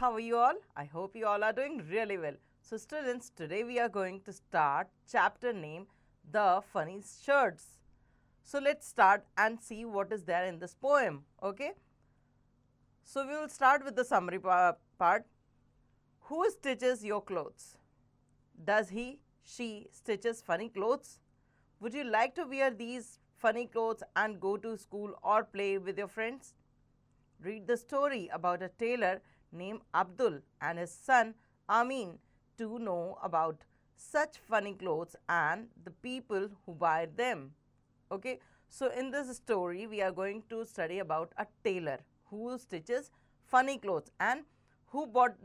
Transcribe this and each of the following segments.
how are you all? I hope you all are doing really well. So students, today we are going to start chapter name The Funny Shirts. So let's start and see what is there in this poem, okay? So we will start with the summary part. Who stitches your clothes? Does he, she stitches funny clothes? Would you like to wear these funny clothes and go to school or play with your friends? Read the story about a tailor named Abdul and his son Amin to know about such funny clothes and the people who buy them. Okay, so in this story, we are going to study about a tailor who stitches funny clothes and who bought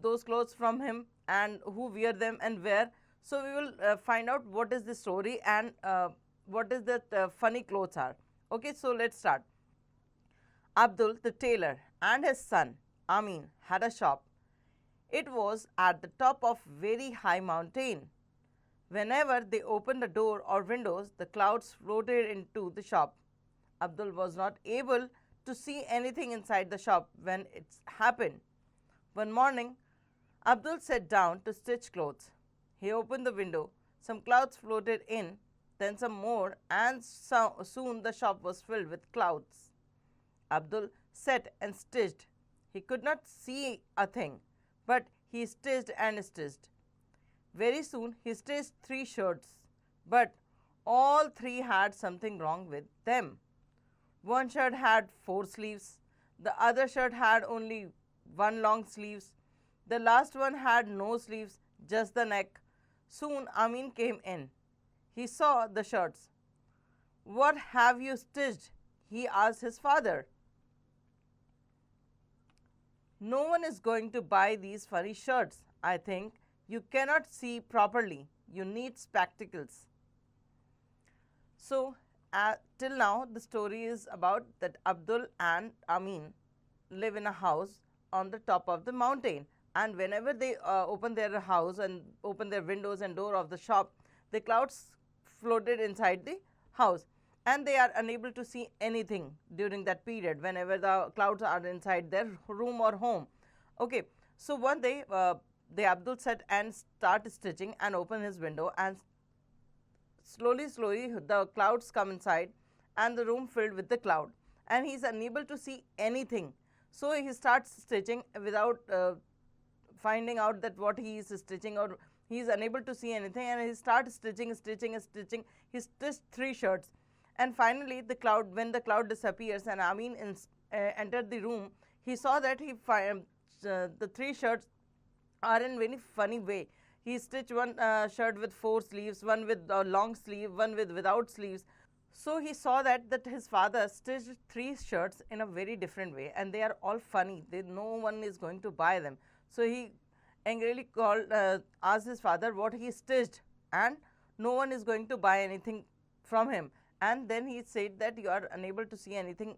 those clothes from him and who wear them and where. So we will find out what is the story and what is the funny clothes are. Okay, so let's start. Abdul the tailor and his son Amin had a shop. It was at the top of very high mountain. Whenever they opened the door or windows, the clouds floated into the shop. Abdul was not able to see anything inside the shop when it happened. One morning, Abdul sat down to stitch clothes. He opened the window. Some clouds floated in, then some more, and soon the shop was filled with clouds. Abdul sat and stitched. He could not see a thing, but he stitched and stitched. Very soon he stitched 3 shirts, but all 3 had something wrong with them. One shirt had 4 sleeves, the other shirt had only 1 long sleeves, the last one had no sleeves, just the neck. Soon Amin came in. He saw the shirts. "What have you stitched?" he asked his father. "No one is going to buy these funny shirts, I think. You cannot see properly. You need spectacles." So, till now, the story is about that Abdul and Amin live in a house on the top of the mountain. And whenever they open their house and open their windows and door of the shop, the clouds floated inside the house. And they are unable to see anything during that period whenever the clouds are inside their room or home. Okay, so one day the Abdul sat and started stitching and opened his window, and slowly the clouds come inside and the room filled with the cloud, and he is unable to see anything. So he starts stitching without finding out that what he is stitching, or he is unable to see anything, and he starts stitching. He stitched 3 shirts. And finally, when the cloud disappears and Amin entered the room, he saw that the 3 shirts are in very funny way. He stitched one shirt with 4 sleeves, one with a long sleeve, one without sleeves. So he saw that his father stitched 3 shirts in a very different way, and they are all funny. No one is going to buy them. So he angrily asked his father what he stitched, and no one is going to buy anything from him. And then he said that you are unable to see anything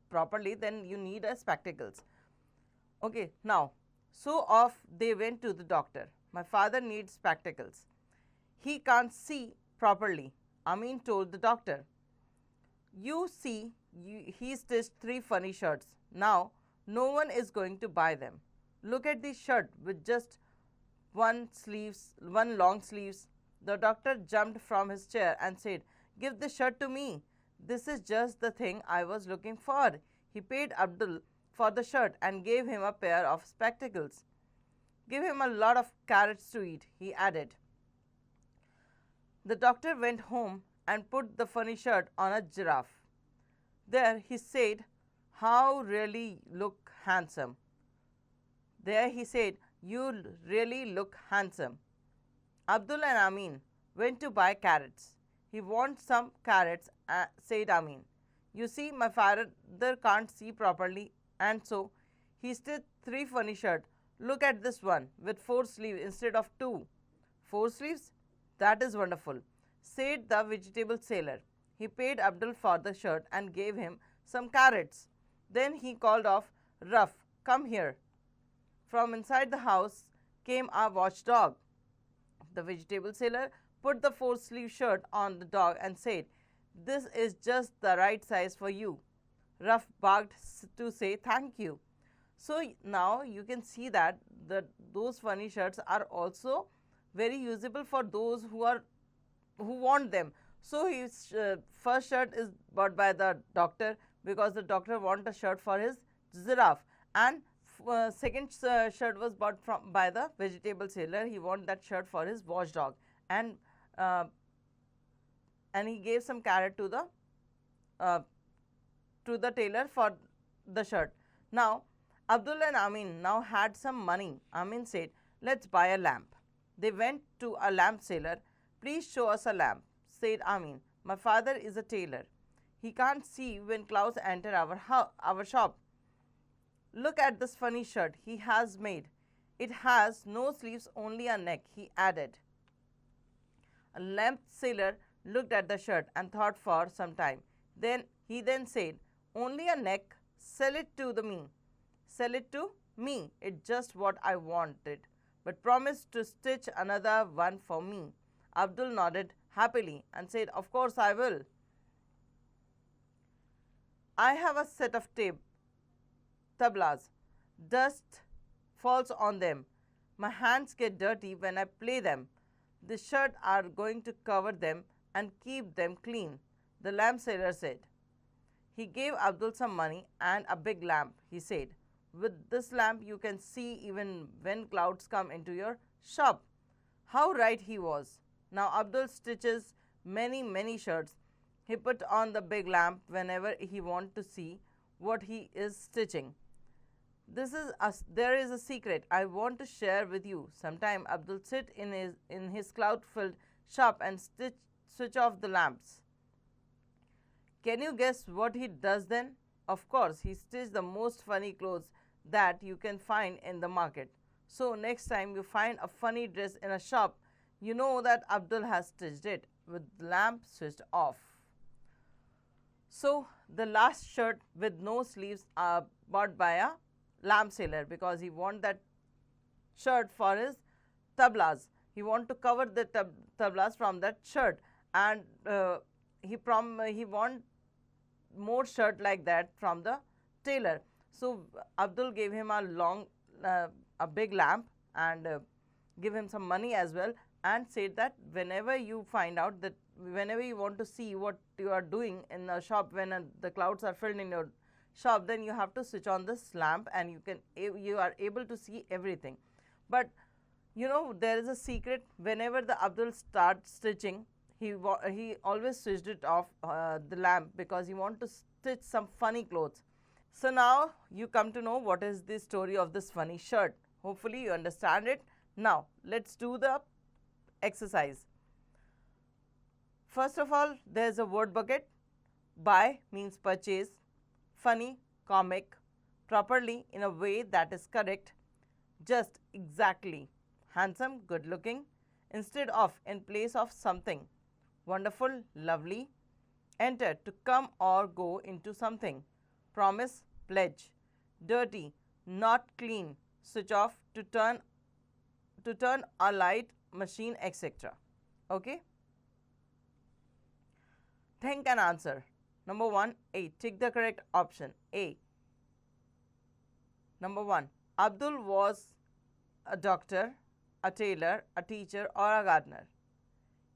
properly, then you need spectacles. Okay, now, so off they went to the doctor. "My father needs spectacles. He can't see properly," Amin told the doctor. "You see, he stitched 3 funny shirts. Now, no one is going to buy them. Look at this shirt with just 1 long sleeves." The doctor jumped from his chair and said, "Give the shirt to me. This is just the thing I was looking for." He paid Abdul for the shirt and gave him a pair of spectacles. "Give him a lot of carrots to eat," he added. The doctor went home and put the funny shirt on a giraffe. There he said, "How really look handsome." There he said, "You really look handsome." Abdul and Amin went to buy carrots. "He wants some carrots," said Amin. "You see, my father can't see properly, and so he stitched 3 funny shirts. Look at this one with 4 sleeves instead of 2. 4 sleeves? That is wonderful," said the vegetable sailor. He paid Abdul for the shirt and gave him some carrots. Then he called off, "Ruff, come here." From inside the house came a watchdog. The vegetable sailor put the 4-sleeve shirt on the dog and said, "This is just the right size for you." Ruff barked to say thank you. So now you can see that those funny shirts are also very usable for those who want them. So his first shirt is bought by the doctor because the doctor want a shirt for his giraffe, and second shirt was bought from by the vegetable seller. He want that shirt for his watchdog, and uh, he gave some carrot uh, to the tailor for the shirt. Now, Abdul and Amin now had some money. Amin said, "Let's buy a lamp." They went to a lamp seller. "Please show us a lamp," said Amin. "My father is a tailor. He can't see when clouds enter our shop. Look at this funny shirt he has made. It has no sleeves, only a neck," he added. A lamp seller looked at the shirt and thought for some time. Then said, "Only a neck? Sell it to me. Sell it to me. It's just what I wanted. But promise to stitch another one for me." Abdul nodded happily and said, "Of course I will. I have a set of tablas. Dust falls on them. My hands get dirty when I play them. The shirt are going to cover them and keep them clean," the lamp seller said. He gave Abdul some money and a big lamp. He said, "With this lamp you can see even when clouds come into your shop." How right he was. Now Abdul stitches many shirts. He put on the big lamp whenever he wants to see what he is stitching. There is a secret I want to share with you. Sometime Abdul sit in his cloud-filled shop and switch off the lamps. Can you guess what he does then? Of course, he stitches the most funny clothes that you can find in the market. So next time you find a funny dress in a shop, you know that Abdul has stitched it with the lamp switched off. So the last shirt with no sleeves are bought by a lamp seller because he want that shirt for his tablas. He want to cover the tablas from that shirt, and he want more shirt like that from the tailor. So Abdul gave him a big lamp and give him some money as well, and said that whenever you find out that whenever you want to see what you are doing in the shop when the clouds are filled in your shop, then you have to switch on this lamp and you are able to see everything. But you know, there is a secret. Whenever the Abdul starts stitching, he always switched it off the lamp because he want to stitch some funny clothes. So now you come to know what is the story of this funny shirt. Hopefully you understand it. Now let's do the exercise. First of all, there is a word bucket. Buy means purchase. Funny, comic, properly, in a way that is correct, just, exactly, handsome, good looking, instead of, in place of something, wonderful, lovely, enter, to come or go into something, promise, pledge, dirty, not clean, switch off, to turn a light, machine, etc. Okay? Think and answer. Number 1, A. Tick the correct option. A. Number 1. Abdul was a doctor, a tailor, a teacher, or a gardener.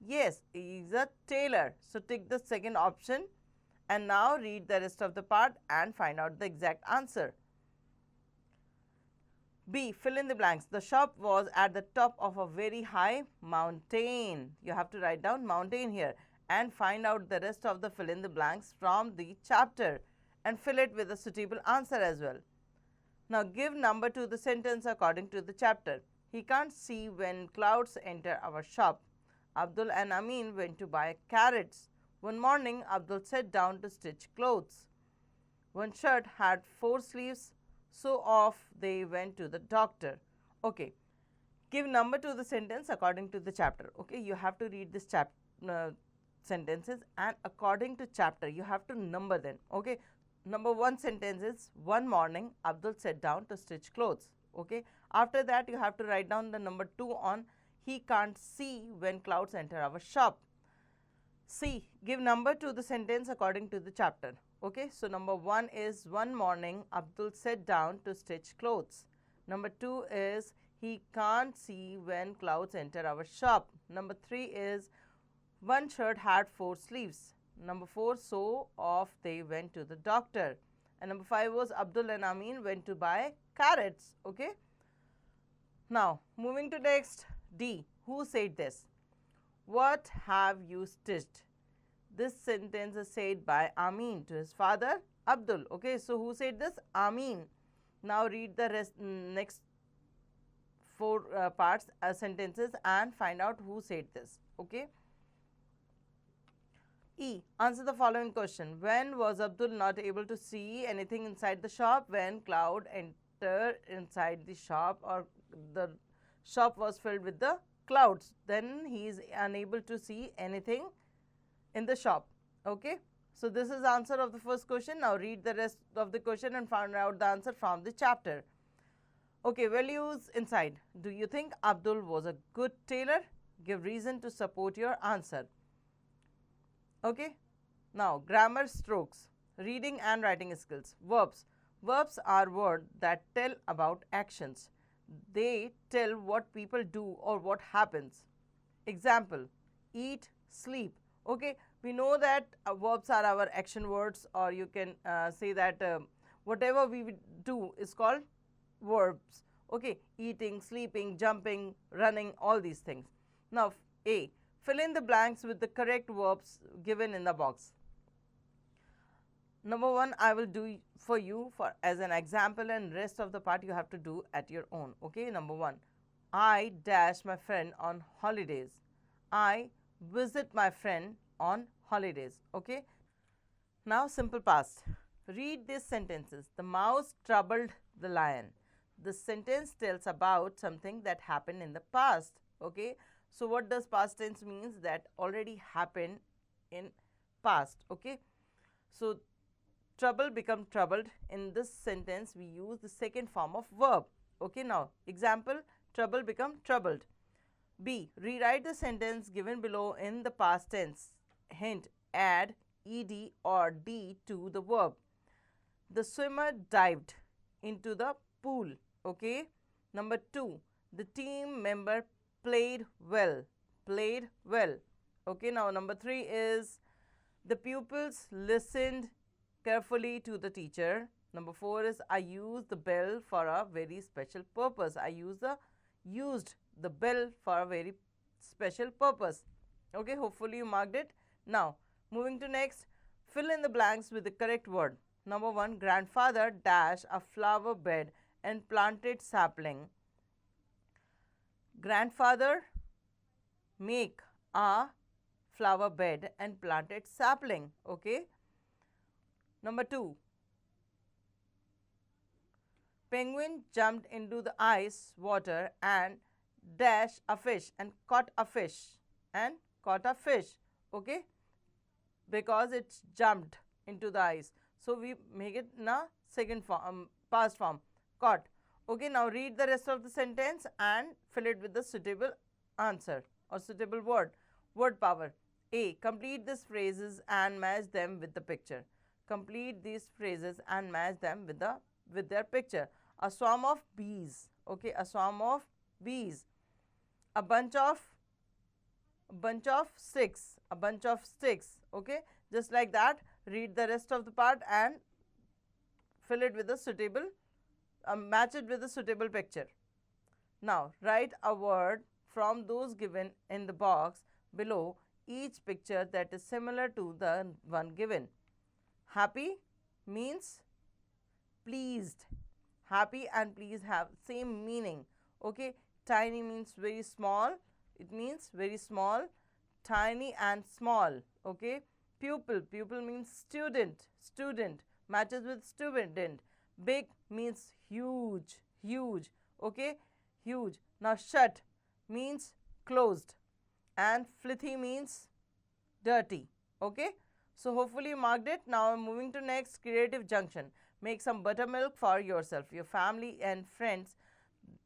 Yes, he is a tailor. So tick the second option and now read the rest of the part and find out the exact answer. B. Fill in the blanks. The shop was at the top of a very high mountain. You have to write down mountain here and find out the rest of the fill in the blanks from the chapter and fill it with a suitable answer as well. Now give number to the sentence according to the chapter. He can't see when clouds enter our shop. Abdul and Amin went to buy carrots. One morning, Abdul sat down to stitch clothes. One shirt had 4 sleeves, so off they went to the doctor. Okay. Give number to the sentence according to the chapter. Okay, you have to read this sentences and according to chapter you have to number them. Okay, number 1 sentence is one morning Abdul sat down to stitch clothes. Okay, after that you have to write down the number 2 on he can't see when clouds enter our shop. C. Give number to the sentence according to the chapter. Okay, so number 1 is one morning Abdul sat down to stitch clothes. Number 2 is he can't see when clouds enter our shop. Number 3 is one shirt had 4 sleeves. Number 4, so off they went to the doctor. And number 5 was Abdul and Amin went to buy carrots. Okay. Now, moving to next, D. Who said this? What have you stitched? This sentence is said by Amin to his father Abdul. Okay, so who said this? Amin. Now read the rest, next 4 parts, sentences, and find out who said this. Okay. E. Answer the following question. When was Abdul not able to see anything inside the shop? When cloud entered inside the shop, or the shop was filled with the clouds, then he is unable to see anything in the shop. Okay. So this is answer of the first question. Now read the rest of the question and find out the answer from the chapter. Okay, values inside. Do you think Abdul was a good tailor? Give reason to support your answer. Okay. Now, grammar strokes, reading and writing skills. Verbs. Verbs are words that tell about actions. They tell what people do or what happens. Example, eat, sleep. Okay, we know that verbs are our action words, or you can say that whatever we do is called verbs. Okay, eating, sleeping, jumping, running, all these things. Now, A. Fill in the blanks with the correct verbs given in the box. Number 1, I will do for you for as an example, and rest of the part you have to do at your own. Okay, number 1, I dash my friend on holidays. I visit my friend on holidays. Okay. Now simple past. Read these sentences. The mouse troubled the lion. The sentence tells about something that happened in the past. Okay. So what does past tense means? That already happened in past. Okay. So trouble become troubled. In this sentence we use the second form of verb. Okay. Now example, trouble become troubled. B. Rewrite the sentence given below in the past tense. Hint, add ed or d to the verb. The swimmer dived into the pool. Okay. Number 2, the team member played well. Played well. Okay. Now number 3 is the pupils listened carefully to the teacher. Number 4 is I used the bell for a very special purpose. I used the bell for a very special purpose. Okay, hopefully you marked it. Now moving to next, fill in the blanks with the correct word. Number 1, grandfather dash a flower bed and planted sapling. Grandfather make a flower bed and planted sapling. Okay. Number 2, penguin jumped into the ice water and dash a fish and caught a fish okay, because it's jumped into the ice, so we make it in a second form, past form, caught. Okay. Now read the rest of the sentence and fill it with the suitable answer or suitable word. Word power. A. Complete these phrases and match them with the picture. Complete these phrases and match them with their picture. A swarm of bees. Okay, a swarm of bees. A bunch of sticks. A bunch of sticks. Okay, just like that. Read the rest of the part and fill it with a suitable, match it with a suitable picture. Now write a word from those given in the box below each picture that is similar to the one given. Happy means pleased. Happy and pleased have same meaning. Okay. Tiny means very small. It means very small. Tiny and small. Okay. Pupil. Pupil means student. Student matches with student. Big means huge. Huge. Okay. Huge. Now shut means closed, and filthy means dirty. Okay. So hopefully you marked it. Now I'm moving to next, creative junction. Make some buttermilk for yourself, your family and friends.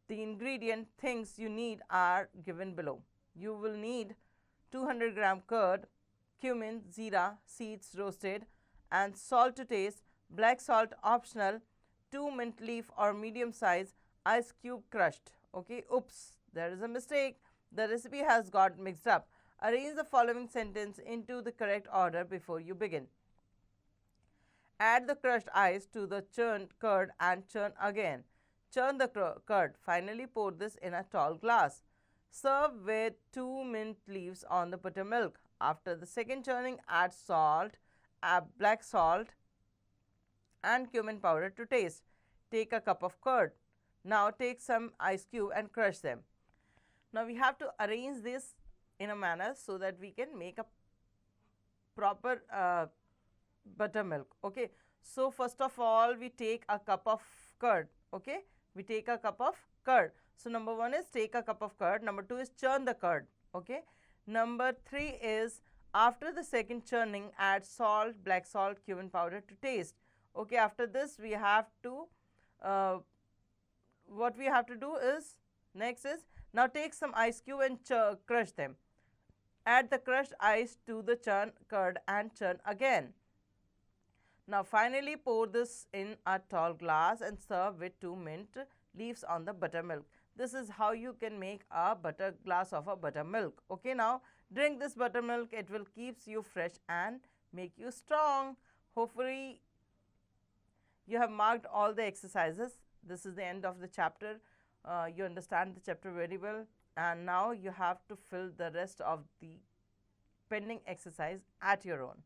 The ingredient things you need are given below. You will need 200 gram curd, cumin, zira, seeds roasted, and salt to taste, black salt optional, 2 mint leaf or medium size, ice cube crushed. Okay, oops, there is a mistake. The recipe has got mixed up. Arrange the following sentence into the correct order before you begin. Add the crushed ice to the churned curd and churn again. Churn the curd. Finally, pour this in a tall glass. Serve with 2 mint leaves on the buttermilk. After the second churning, add salt, black salt, and cumin powder to taste. Take a cup of curd. Now take some ice cube and crush them. Now we have to arrange this in a manner so that we can make a proper buttermilk. Okay, so first of all we take a cup of curd. Okay, we take a cup of curd. So number 1 is take a cup of curd. Number 2 is churn the curd. Okay, number 3 is after the second churning add salt, black salt, cumin powder to taste. Okay, after this we have to what we have to do is next is now take some ice cube and crush them. Add the crushed ice to the churn curd and churn again. Now finally pour this in a tall glass and serve with 2 mint leaves on the buttermilk. This is how you can make a glass of a buttermilk. Okay, now drink this buttermilk. It will keeps you fresh and make you strong. Hopefully you have marked all the exercises. This is the end of the chapter. You understand the chapter very well, and now you have to fill the rest of the pending exercise at your own.